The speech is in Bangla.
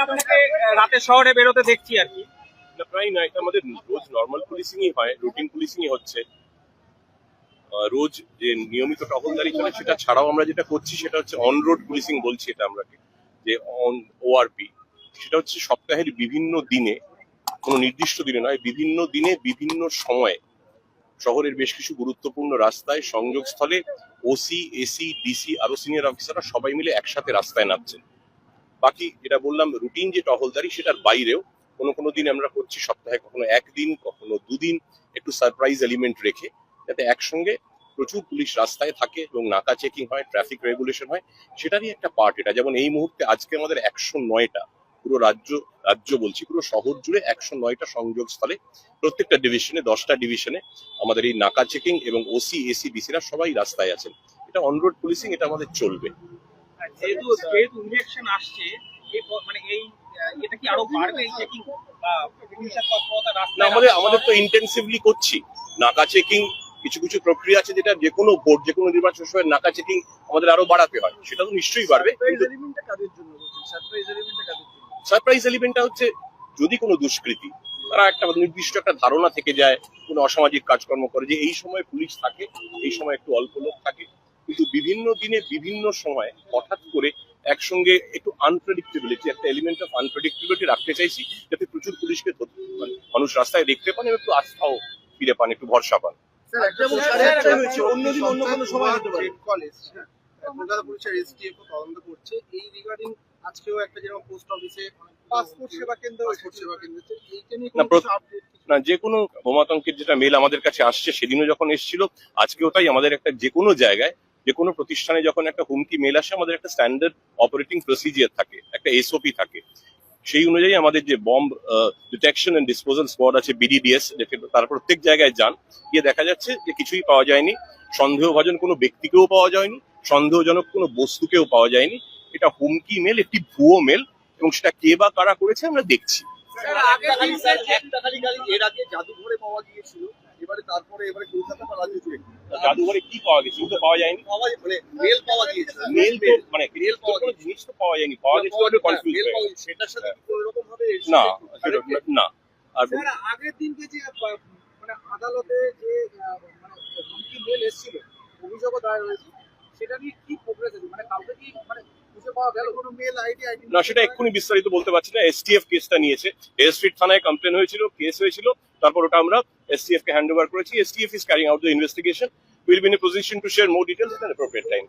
আপনাকে রাতে শহরে বেরোতে দেখছি আর কি। প্রায় না, এটা আমাদের রোজ নর্মাল পুলিশিংই হয়, রুটিন পুলিশিংই হচ্ছে। রোজ যে নিয়মিত টহলদারি চলে সেটা ছাড়াও আমরা যেটা করছি সেটা হচ্ছে অন রোড পুলিশিং বলছি এটা আমরা, যে অন ওআরপি। সেটা হচ্ছে সপ্তাহের বিভিন্ন দিনে, কোনো নির্দিষ্ট দিনে নয়, বিভিন্ন দিনে বিভিন্ন সময়ে শহরের বেশ কিছু গুরুত্বপূর্ণ রাস্তায় সংযোগস্থলে ওসি, এসি, ডিসি আরো সিনিয়র অফিসাররা সবাই মিলে একসাথে রাস্তায় নামছেন। বাকি যেটা বললাম রুটিন যে টহলদারি সেটার বাইরেও কোনো কোনো দিন আমরা করছি সপ্তাহে কখনো একদিন কখনো দুদিন, একটু সারপ্রাইজ এলিমেন্ট রেখে, যাতে একসঙ্গে প্রচুর পুলিশ রাস্তায় থাকে এবং নাকা চেকিং হয়, ট্রাফিক রেগুলেশন হয়। সেটারই একটা পার্ট এটা। যেমন এই মুহূর্তে আজকে আমাদের 109টা, পুরো রাজ্য বলছি, পুরো শহর জুড়ে 109টা সংযোগস্থলে প্রত্যেকটা ডিভিশনে 10টা ডিভিশনে আমাদের এই নাকা চেকিং এবং ওসি, এসি, ডিসিরা সবাই রাস্তায় আছেন। এটা অনরোড পুলিশিং, এটা আমাদের চলবে। যেহেতু ইলেকশন আসছে, মানে এটা কি আরো বাড়বে এই চেকিং? পুলিশের তৎপরতা না, রাস্তায় আমাদের তো ইন্টেন্সিভলি করছি নাকা চেকিং। কিছু কিছু প্রক্রিয়া আছে যেটা যে কোনো ভোট, যে কোনো নির্বাচন সময় নাকা চেকিং আমাদের আরো বাড়াতে হয়, সেটা তো নিশ্চয়ই বাড়বে। সারপ্রাইজ এলিমেন্টটা হচ্ছে যদি কোনো দুষ্কৃতী, তারা একটা নির্দিষ্ট একটা ধারণা থেকে যায়, কোনো অসামাজিক কাজকর্ম করে, যে এই সময় পুলিশ থাকে, এই সময় একটু অল্প লোক থাকে, কিন্তু বিভিন্ন দিনে বিভিন্ন সময় হঠাৎ করে একসঙ্গে একটু আনপ্রেডিক্টেবিলিটি, একটা এলিমেন্ট অফ আনপ্রেডিক্টেবিলিটি রাখতে চাইছি, যাতে প্রচুর পুলিশকে মানুষ রাস্তায় দেখতে পান এবং একটু আস্থাও ফিরে পান, একটু ভরসা পান। না, যে কোনো বোমাতঙ্কের যেটা মেল আমাদের কাছে আসছে, সেদিনও যখন এসেছিল, আজকেও তাই। আমাদের একটা যে কোনো জায়গায়, যে কোনো প্রতিষ্ঠানে যখন একটা হুমকি মেল আসে, আমাদের একটা স্ট্যান্ডার্ড অপারেটিং প্রসিজিয়ার থাকে, একটা এসওপি থাকে। সেই অনুযায়ী আমাদের যে bomb detection and disposal squad আছে, বিডিডিএস, তার প্রত্যেক জায়গায় যান, গিয়ে দেখা যাচ্ছে যে কিছুই পাওয়া যায়নি, সন্দেহভাজন কোনো ব্যক্তিকেও পাওয়া যায়নি, সন্দেহজনক কোনো বস্তুকেও পাওয়া যায়নি। এটা হুমকি মেল, একটি ভুয়ো মেল, এবং সেটা কে বা কারা করেছে আমরা দেখছি। এর আগে জাদুঘরে পাওয়া গিয়েছিল, এবারে কলকাতা বা রাজ্য জুড়ে জাদুঘরে কি পাওয়া গেছে? তো পাওয়া যায়নি, মানে মেল পাওয়া গিয়েছিল। মেল তো মানে মেল পাওয়া কোনো জিনিস তো পাওয়া যায়নি, পাওয়া গেছে একটু কনফিউজ হয়ে গেছে। সেটার সাথে কোনো রকম ভাবে না না। আর আগের দিনকে যে মানে আদালতে যে মানে হুমকি মেল এসেছিল, অভিযোগও দায়ের হয়েছে, সেটা নিয়ে কি প্রোগ্রেস আছে? মানে কাউকে কি মানে খুঁজে পাওয়া গেল কোনো মেল আইডি? না, সেটা এক্ষুনি বিস্তারিত বলতে পারছি না। এসটিএফ কেসটা নিয়েছে, এস স্ট্রিট থানায় কমপ্লেন হয়েছিল, কেস হয়েছিল, তারপর ওটা আমরা এসটিএফ কে হ্যান্ড ওভার করেছি। STF is carrying out the investigation. Will be in a position to share more details at an appropriate time.